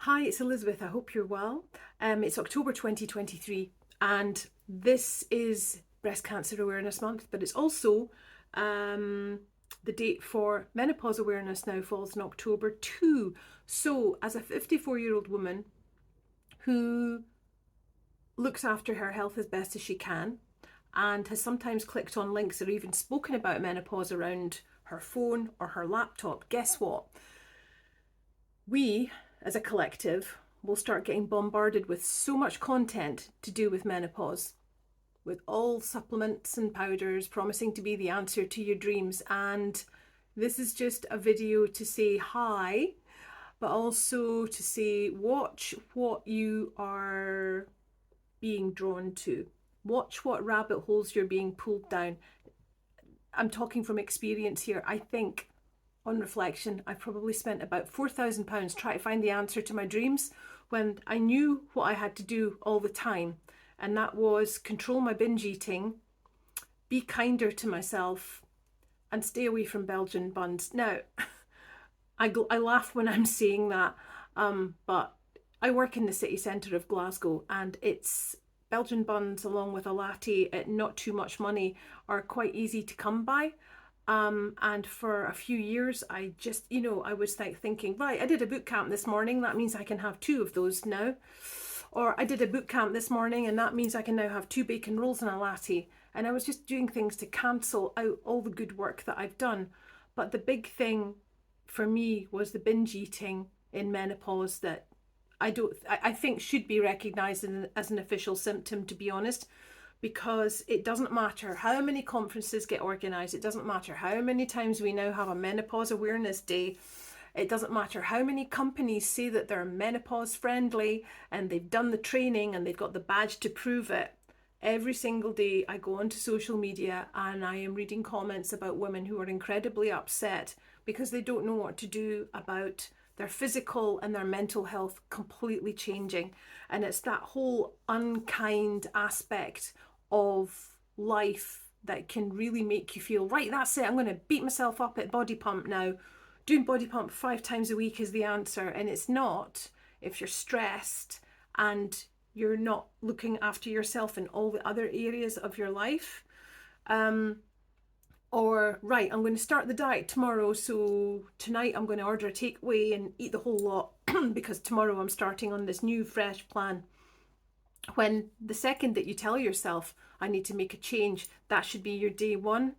Hi, it's Elizabeth. I hope you're well. It's October 2023, and this is Breast Cancer Awareness Month, but it's also the date for Menopause Awareness now falls in October too. So, as a 54-year-old woman who looks after her health as best as she can and has sometimes clicked on links or even spoken about menopause around her phone or her laptop, guess what? We, as a collective, will start getting bombarded with so much content to do with menopause, with all supplements and powders promising to be the answer to your dreams. And this is just a video to say hi, but also to say watch what you are being drawn to. Watch what rabbit holes you're being pulled down. I'm talking from experience here. I think on reflection, I probably spent about £4,000 trying to find the answer to my dreams when I knew what I had to do all the time. And that was control my binge eating, be kinder to myself, and stay away from Belgian Bonds. Now, I laugh when I'm saying that, but I work in the city centre of Glasgow, and it's Belgian buns along with a latte at not too much money are quite easy to come by. And for a few years, I just, I was like thinking, right, I did a boot camp this morning. That means I can have two of those now. Or I did a boot camp this morning and that means I can now have two bacon rolls and a latte. And I was just doing things to cancel out all the good work that I've done. But the big thing for me was the binge eating in menopause that I think should be recognised as an official symptom, to be honest, because it doesn't matter how many conferences get organised, it doesn't matter how many times we now have a Menopause Awareness Day, it doesn't matter how many companies say that they're menopause friendly and they've done the training and they've got the badge to prove it. Every single day I go onto social media and I am reading comments about women who are incredibly upset because they don't know what to do about their physical and their mental health completely changing. And it's that whole unkind aspect of life that can really make you feel, right, that's it, I'm going to beat myself up at body pump now. Doing body pump 5 times a week is the answer. And it's not if you're stressed and you're not looking after yourself in all the other areas of your life. Or, right, I'm going to start the diet tomorrow, so tonight I'm going to order a takeaway and eat the whole lot because tomorrow I'm starting on this new fresh plan. When the second that you tell yourself, I need to make a change, that should be your day one.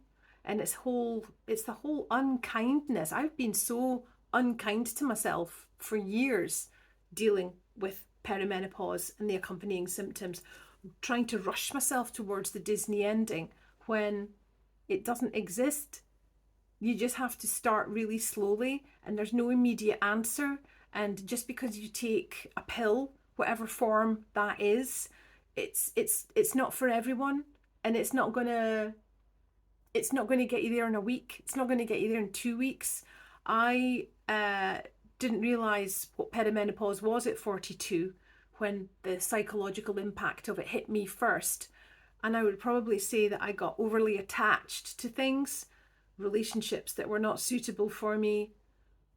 And it's the whole unkindness. I've been so unkind to myself for years dealing with perimenopause and the accompanying symptoms, trying to rush myself towards the Disney ending when it doesn't exist. You just have to start really slowly and there's no immediate answer. And just because you take a pill, whatever form that is, it's not for everyone, and it's not going to get you there in a week. It's not going to get you there in 2 weeks. I didn't realize what perimenopause was at 42 when the psychological impact of it hit me first. And I would probably say that I got overly attached to things, relationships that were not suitable for me,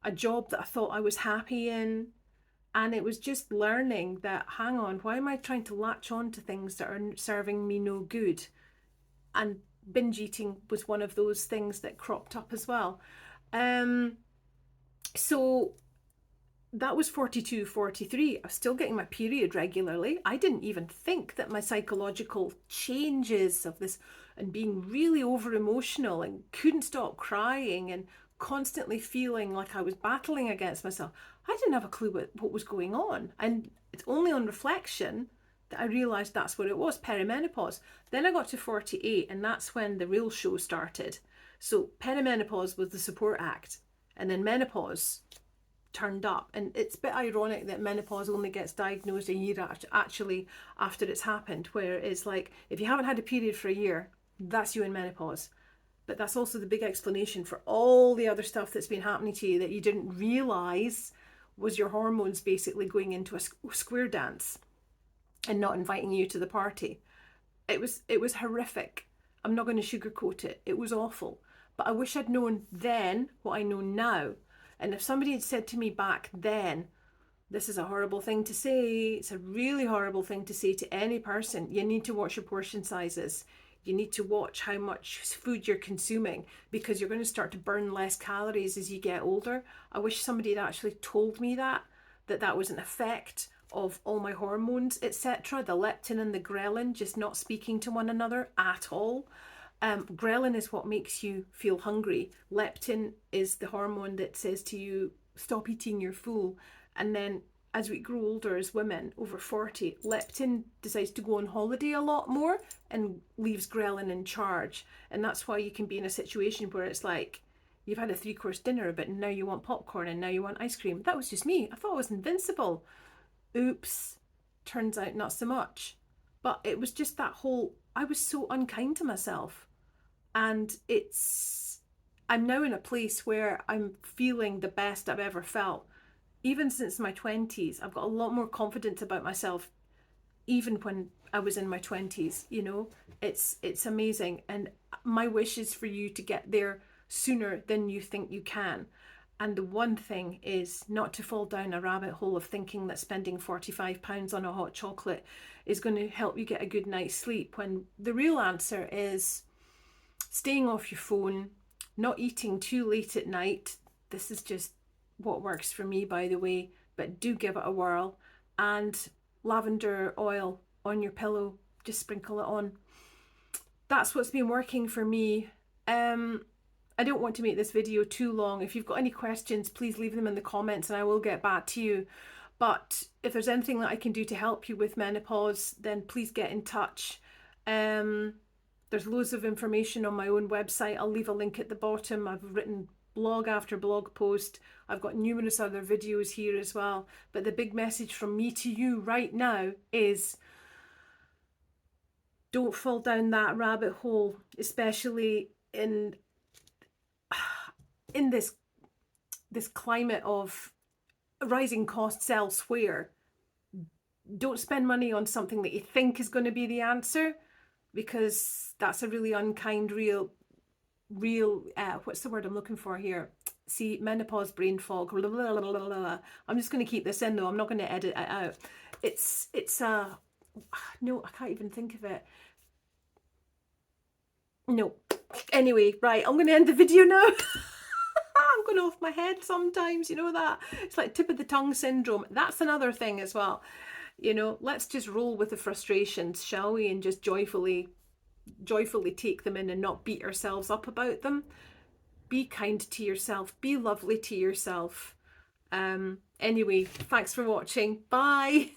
a job that I thought I was happy in. And it was just learning that, hang on, why am I trying to latch on to things that are serving me no good? And binge eating was one of those things that cropped up as well. So that was 42, 43. I was still getting my period regularly. I didn't even think that my psychological changes of this and being really over emotional and couldn't stop crying and constantly feeling like I was battling against myself. I didn't have a clue what was going on. And it's only on reflection that I realised that's what it was, perimenopause. Then I got to 48 and that's when the real show started. So perimenopause was the support act, and then menopause turned up. And it's a bit ironic that menopause only gets diagnosed a year actually after it's happened, where it's like, if you haven't had a period for a year, that's you in menopause. But that's also the big explanation for all the other stuff that's been happening to you that you didn't realise was your hormones basically going into a square dance and not inviting you to the party. It was horrific. I'm not going to sugarcoat it. It was awful. But I wish I'd known then what I know now. And if somebody had said to me back then, This is a horrible thing to say. It's a really horrible thing to say to any person. You need to watch your portion sizes. You need to watch how much food you're consuming, because you're going to start to burn less calories as you get older. I wish somebody had actually told me that was an effect of all my hormones, etc. The leptin and the ghrelin just not speaking to one another at all. Ghrelin is what makes you feel hungry. Leptin is the hormone that says to you, stop eating, you're full. And then as we grow older as women, over 40, leptin decides to go on holiday a lot more and leaves ghrelin in charge. And that's why you can be in a situation where it's like, you've had a 3-course dinner, but now you want popcorn and now you want ice cream. That was just me. I thought I was invincible. Oops. Turns out not so much. But it was just that whole, I was so unkind to myself. And I'm now in a place where I'm feeling the best I've ever felt. Even since my 20s, I've got a lot more confidence about myself, even when I was in my 20s, you know. It's amazing. And my wish is for you to get there sooner than you think you can. And the one thing is not to fall down a rabbit hole of thinking that spending £45 on a hot chocolate is going to help you get a good night's sleep, when the real answer is staying off your phone, not eating too late at night. This is just what works for me, by the way, but do give it a whirl. And lavender oil on your pillow, just sprinkle it on. That's what's been working for me. I don't want to make this video too long. If you've got any questions, please leave them in the comments and I will get back to you. But if there's anything that I can do to help you with menopause, then please get in touch. There's loads of information on my own website. I'll leave a link at the bottom. I've written blog after blog post. I've got numerous other videos here as well. But the big message from me to you right now is, don't fall down that rabbit hole, especially in this climate of rising costs elsewhere. Don't spend money on something that you think is going to be the answer, because that's a really unkind, real what's the word I'm looking for here? See, menopause brain fog. I'm just going to keep this in though. I'm not going to edit it out. It's no, I can't even think of it. No. Anyway, right, I'm going to end the video now. I'm going off my head sometimes, you know that? It's like tip of the tongue syndrome. That's another thing as well. You know, let's just roll with the frustrations, shall we? And just joyfully take them in and not beat ourselves up about them. Be kind to yourself. Be lovely to yourself. Anyway, thanks for watching. Bye.